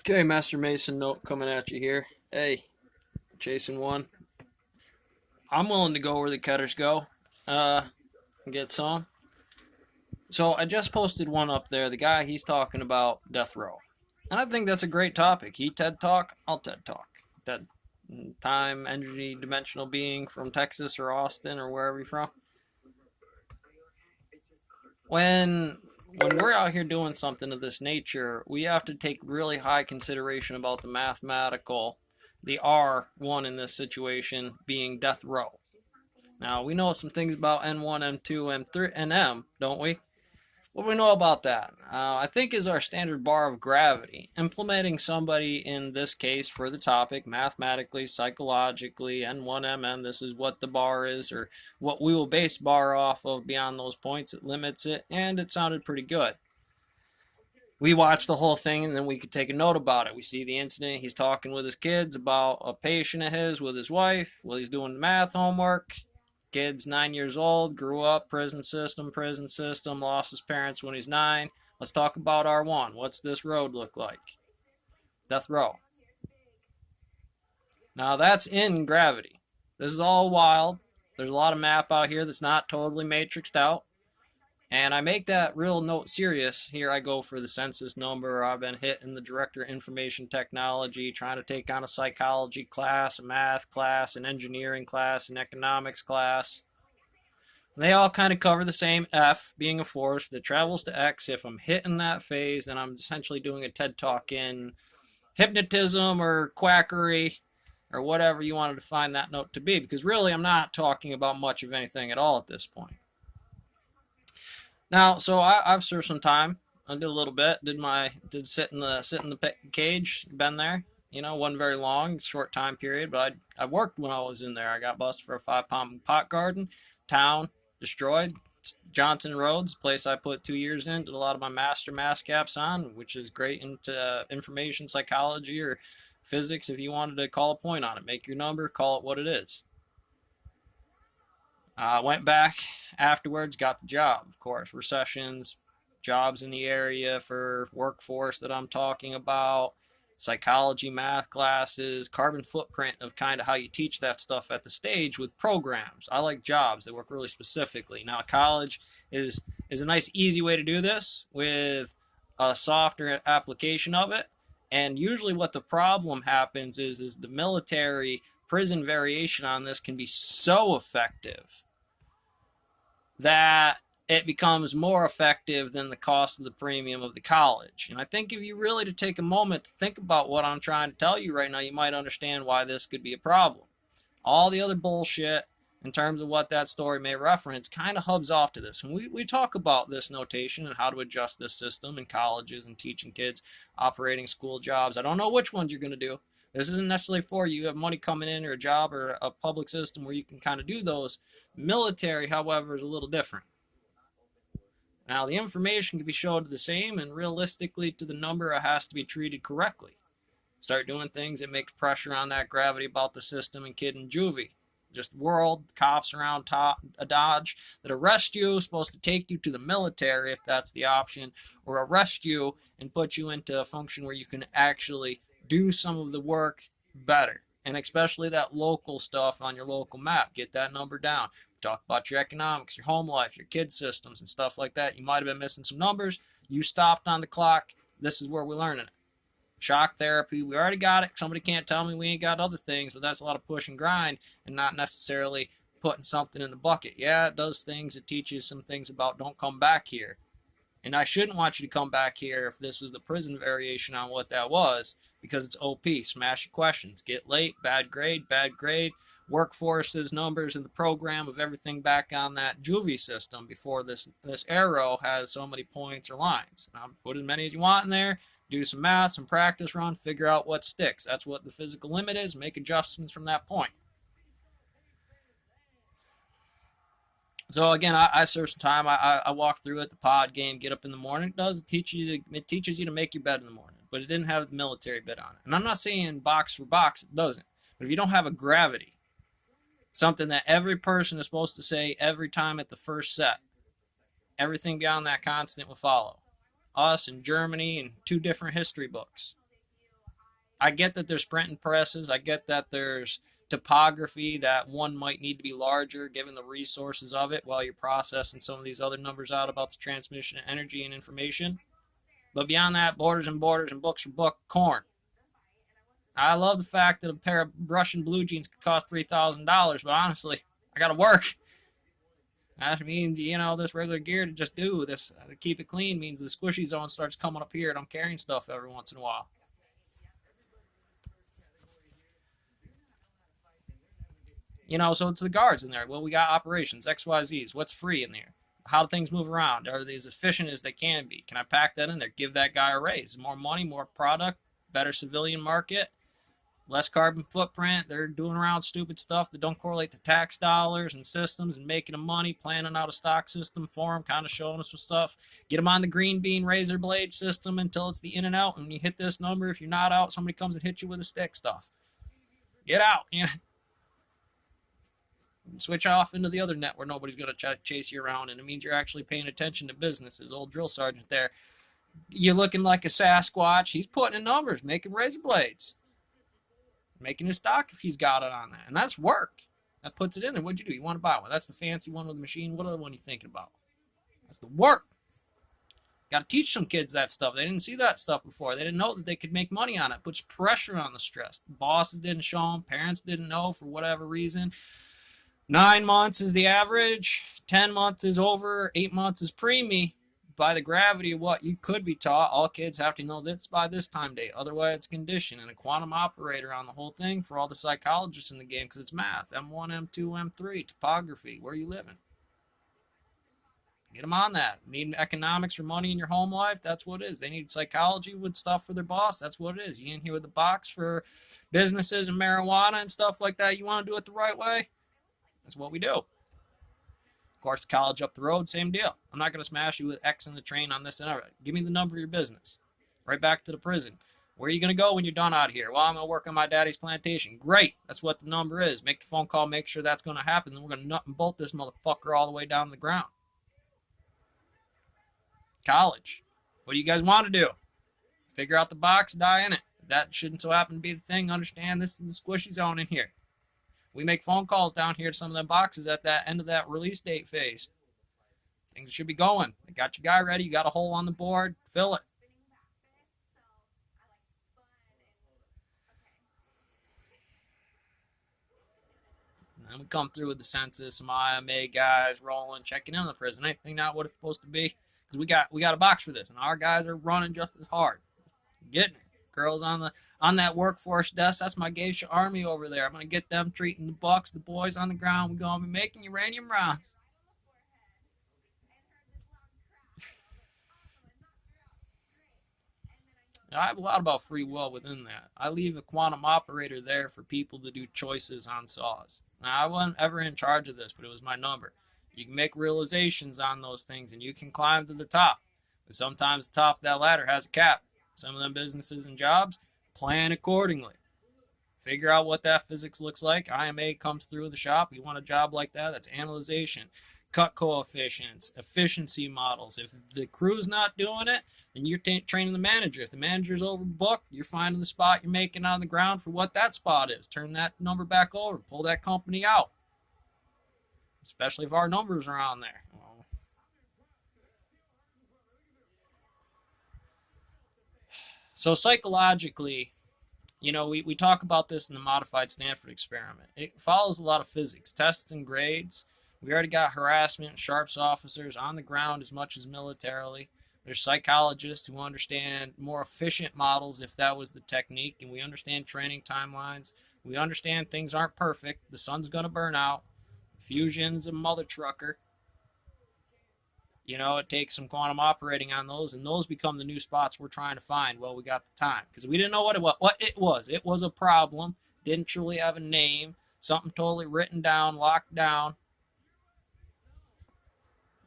Okay, Master Mason note coming at you here. Hey, chasing one. I'm willing to go where the cutters go. And get some. So I just posted one up there. The guy he's talking about death row, and I think that's a great topic. He TED talk, I'll TED talk. That time, energy, dimensional being from Texas or Austin or wherever you're from. When when we're out here doing something of this nature, we have to take really high consideration about the mathematical, the R1 in this situation being death row. Now, we know some things about N1, M2, M3, and M, don't we? What do we know about that? I think is our standard bar of gravity. Implementing somebody in this case for the topic, mathematically, psychologically, N1, MN, this is what the bar is, or what we will base bar off of beyond those points. It limits it, and it sounded pretty good. We watch the whole thing and then we could take a note about it. We see the incident. He's talking with his kids about a patient of his with his wife while he's doing math homework. Kid's 9 years old, grew up, prison system, lost his parents when he's 9. Let's talk about R1. What's this road look like? Death row. Now that's in gravity. This is all wild. There's a lot of map out here that's not totally matrixed out. And I make that real note serious. Here I go for the census number. I've been hitting the director of information technology, trying to take on a psychology class, a math class, an engineering class, an economics class. They all kind of cover the same F, being a force that travels to X. If I'm hitting that phase, then I'm essentially doing a TED talk in hypnotism or quackery or whatever you want to define that note to be. Because really, I'm not talking about much of anything at all at this point. Now, so I've served some time. I did a little bit. Did sit in the cage. Been there. Wasn't very long, short time period. But I worked when I was in there. I got busted for a 5 pound pot garden. Town destroyed. Johnson Roads, place I put 2 years in. Did a lot of my master math caps on, which is great into information psychology or physics. If you wanted to call a point on it, make your number, call it what it is. Went back afterwards, got the job, of course. Recessions, jobs in the area for workforce that I'm talking about, psychology, math classes, carbon footprint of kind of how you teach that stuff at the stage with programs. I like jobs that work really specifically. Now, college is a nice, easy way to do this with a softer application of it. And usually, what the problem happens is the military prison variation on this can be so effective that it becomes more effective than the cost of the premium of the college. And I think if you really to take a moment to think about what I'm trying to tell you right now, you might understand why this could be a problem. All the other bullshit in terms of what that story may reference kind of hubs off to this. And we talk about this notation and how to adjust this system in colleges and teaching kids operating school jobs. I don't know which ones you're going to do. This isn't necessarily for you. You have money coming in or a job or a public system where you can kind of do those. Military, however, is a little different. Now, the information can be showed the same, and realistically, to the number, it has to be treated correctly. Start doing things that make pressure on that gravity about the system and kid and juvie. Just world, cops around a Dodge that arrest you, supposed to take you to the military if that's the option, or arrest you and put you into a function where you can actually do some of the work better. And especially that local stuff on your local map. Get that number down. Talk about your economics, your home life, your kid systems, and stuff like that. You might have been missing some numbers. You stopped on the clock. This is where we're learning it. Shock therapy, we already got it. Somebody can't tell me we ain't got other things, but that's a lot of push and grind and not necessarily putting something in the bucket. Yeah, it does things. It teaches some things about don't come back here. And I shouldn't want you to come back here if this was the prison variation on what that was, because it's OP. Smash your questions. Get late, bad grade, workforces, numbers, and the program of everything back on that juvie system before this arrow has so many points or lines. Now, put as many as you want in there, do some math, some practice run, figure out what sticks. That's what the physical limit is. Make adjustments from that point. So again, I serve some time. I walk through it. The pod game, get up in the morning. It teaches you to make your bed in the morning, but it didn't have the military bit on it. And I'm not saying box for box, it doesn't. But if you don't have a gravity, something that every person is supposed to say every time at the first set, everything beyond that constant will follow. Us and Germany and two different history books. I get that there's printing presses. I get that there's topography that one might need to be larger given the resources of it while you're processing some of these other numbers out about the transmission of energy and information. But beyond that, borders and borders and books for book corn. I love the fact that a pair of Russian blue jeans could cost $3,000, but honestly, I gotta work. That means, this regular gear to just do this, to keep it clean, means the squishy zone starts coming up here and I'm carrying stuff every once in a while. So it's the guards in there. Well, we got operations, XYZs. What's free in there? How do things move around? Are they as efficient as they can be? Can I pack that in there? Give that guy a raise. More money, more product, better civilian market, less carbon footprint. They're doing around stupid stuff that don't correlate to tax dollars and systems and making them money, planning out a stock system for them, kind of showing us with stuff. Get them on the green bean razor blade system until it's the in and out. And when you hit this number, if you're not out, somebody comes and hits you with a stick stuff. Get out. Switch off into the other net where nobody's going to chase you around, and it means you're actually paying attention to business. His old drill sergeant there, you're looking like a Sasquatch. He's putting in numbers, making razor blades, making his stock if he's got it on that, and that's work. That puts it in there. What'd you do? You want to buy one? That's the fancy one with the machine. What other one are you thinking about? That's the work. Got to teach some kids that stuff. They didn't see that stuff before. They didn't know that they could make money on it. Puts pressure on the stress. The bosses didn't show them. Parents didn't know for whatever reason. 9 months is the average. 10 months is over. 8 months is preemie. By the gravity of what you could be taught, all kids have to know this by this time date. Otherwise, it's conditioned. And a quantum operator on the whole thing for all the psychologists in the game, because it's math. M1, M2, M3, topography. Where are you living? Get them on that. Need economics or money in your home life? That's what it is. They need psychology with stuff for their boss? That's what it is. You in here with the box for businesses and marijuana and stuff like that? You want to do it the right way? That's what we do. Of course, the college up the road, same deal. I'm not going to smash you with X in the train on this and that. Give me the number of your business. Right back to the prison. Where are you going to go when you're done out of here? Well, I'm going to work on my daddy's plantation. Great. That's what the number is. Make the phone call, make sure that's going to happen. Then we're going to nut and bolt this motherfucker all the way down to the ground. College. What do you guys want to do? Figure out the box, die in it. If that shouldn't so happen to be the thing, understand this is the squishy zone in here. We make phone calls down here to some of them boxes at that end of that release date phase. Things should be going. You got your guy ready. You got a hole on the board. Fill it. And then we come through with the census, some IMA guys rolling, checking in on the prison. Anything not what it's supposed to be? Because we got a box for this, and our guys are running just as hard. Getting it. Girls on that workforce desk, that's my geisha army over there. I'm going to get them treating the bucks, the boys on the ground. We're going to be making uranium rounds. I have a lot about free will within that. I leave a quantum operator there for people to do choices on saws. Now, I wasn't ever in charge of this, but it was my number. You can make realizations on those things, and you can climb to the top. But sometimes the top of that ladder has a cap. Some of them businesses and jobs, plan accordingly. Figure out what that physics looks like. IMA comes through the shop. You want a job like that? That's analyzation, cut coefficients, efficiency models. If the crew's not doing it, then you're training the manager. If the manager's overbooked, you're finding the spot you're making on the ground for what that spot is. Turn that number back over. Pull that company out. Especially if our numbers are on there. So psychologically, we talk about this in the modified Stanford experiment. It follows a lot of physics, tests and grades. We already got harassment, sharps officers on the ground as much as militarily. There's psychologists who understand more efficient models if that was the technique, and we understand training timelines. We understand things aren't perfect. The sun's going to burn out. Fusion's a mother trucker. It takes some quantum operating on those, and those become the new spots we're trying to find. Well, we got the time because we didn't know what it was. It was a problem. Didn't truly have a name. Something totally written down, locked down.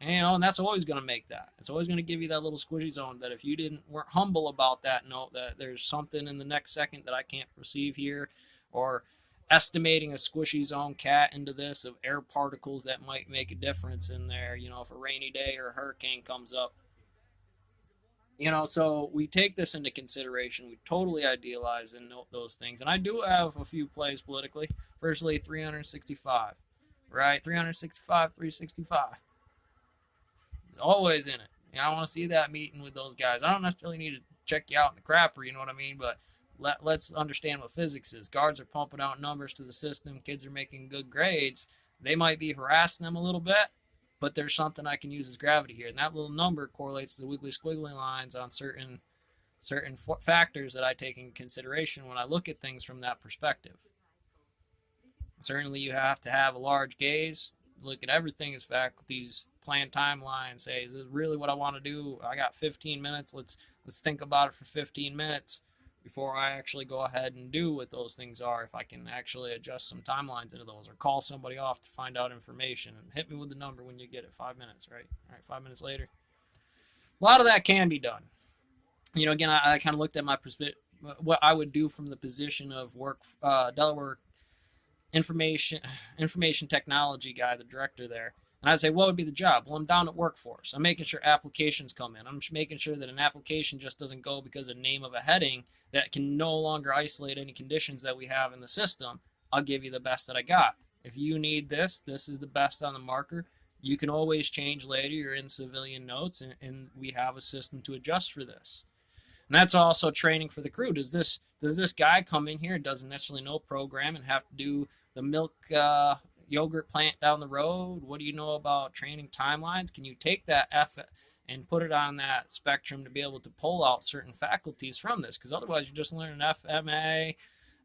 And that's always going to make that. It's always going to give you that little squishy zone that if you weren't humble about that, note that there's something in the next second that I can't perceive here, or estimating a squishy zone cat into this of air particles that might make a difference in there, if a rainy day or a hurricane comes up. So we take this into consideration. We totally idealize and note those things. And I do have a few plays politically. Firstly, 365, right? 365, 365. It's always in it. I want to see that meeting with those guys. I don't necessarily need to check you out in the crapper, you know what I mean? But let's understand what physics is. Guards are pumping out numbers to the system. Kids are making good grades. They might be harassing them a little bit, but there's something I can use as gravity here. And that little number correlates to the wiggly squiggly lines on certain factors that I take in consideration when I look at things from that perspective. Certainly you have to have a large gaze, look at everything as faculties, plan timelines, say, is this really what I want to do? I got 15 minutes, let's think about it for 15 minutes before I actually go ahead and do what those things are, if I can actually adjust some timelines into those, or call somebody off to find out information, and hit me with the number when you get it, 5 minutes, right? All right, 5 minutes later. A lot of that can be done. Again, I kind of looked at my what I would do from the position of Delaware information technology guy, the director there. And I'd say, what would be the job? Well, I'm down at workforce. I'm making sure applications come in. I'm making sure that an application just doesn't go because of the name of a heading that can no longer isolate any conditions that we have in the system. I'll give you the best that I got. If you need this is the best on the marker. You can always change later. You're in civilian notes, and we have a system to adjust for this. And that's also training for the crew. Does this guy come in here, doesn't necessarily know program, and have to do the milk yogurt plant down the road? What do you know about training timelines? Can you take that F and put it on that spectrum to be able to pull out certain faculties from this? Because otherwise you're just learning FMA,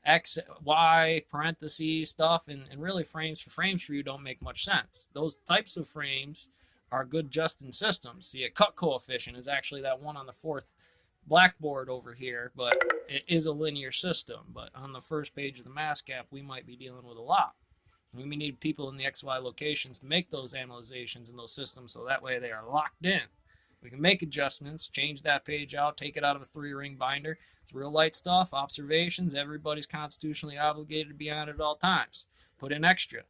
X, Y, parentheses stuff, and really frames for you don't make much sense. Those types of frames are good just in systems. See, a cut coefficient is actually that one on the fourth blackboard over here, but it is a linear system. But on the first page of the MASCAP, we might be dealing with a lot. We may need people in the XY locations to make those analyzations in those systems, so that way they are locked in. We can make adjustments, change that page out, take it out of a 3-ring binder. It's real light stuff, observations. Everybody's constitutionally obligated to be on it at all times. Put in extra.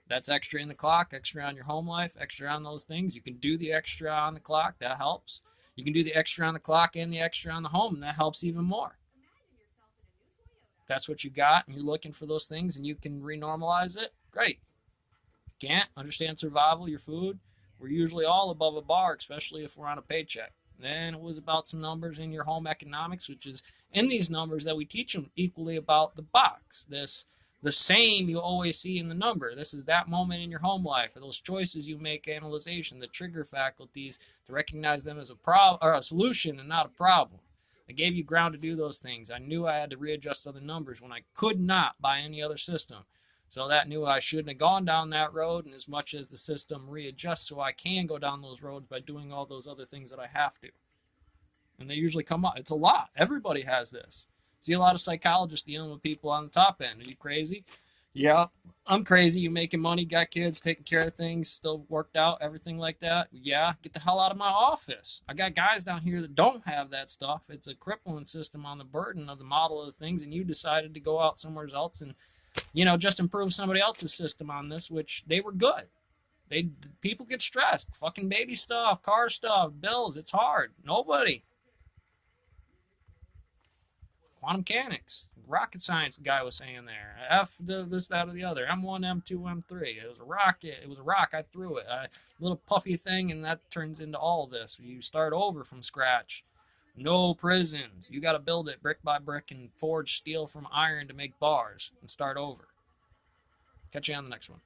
That's extra in the clock, extra on your home life, extra on those things. You can do the extra on the clock. That helps. You can do the extra on the clock and the extra on the home, and that helps even more. If that's what you got, and you're looking for those things, and you can renormalize it, great. Can't understand survival, your food. We're usually all above a bar, especially if we're on a paycheck. Then it was about some numbers in your home economics, which is in these numbers that we teach them equally about the box. The same you always see in the number. This is that moment in your home life, or those choices you make, analyzation, the trigger faculties to recognize them as a solution and not a problem. I gave you ground to do those things. I knew I had to readjust other numbers when I could not by any other system. So that knew I shouldn't have gone down that road, and as much as the system readjusts so I can go down those roads by doing all those other things that I have to. And they usually come up. It's a lot. Everybody has this. See a lot of psychologists dealing with people on the top end. Are you crazy? Yeah, I'm crazy. You making money, got kids, taking care of things, still worked out, everything like that. Yeah, get the hell out of my office. I got guys down here that don't have that stuff. It's a crippling system on the burden of the model of the things, and you decided to go out somewhere else and, just improve somebody else's system on this, which they were good. People get stressed. Fucking baby stuff, car stuff, bills. It's hard. Nobody. Quantum mechanics, rocket science, the guy was saying there. This, that, or the other. M1, M2, M3. It was a rocket. It was a rock. I threw it. A little puffy thing, and that turns into all this. You start over from scratch. No prisons. You got to build it brick by brick and forge steel from iron to make bars and start over. Catch you on the next one.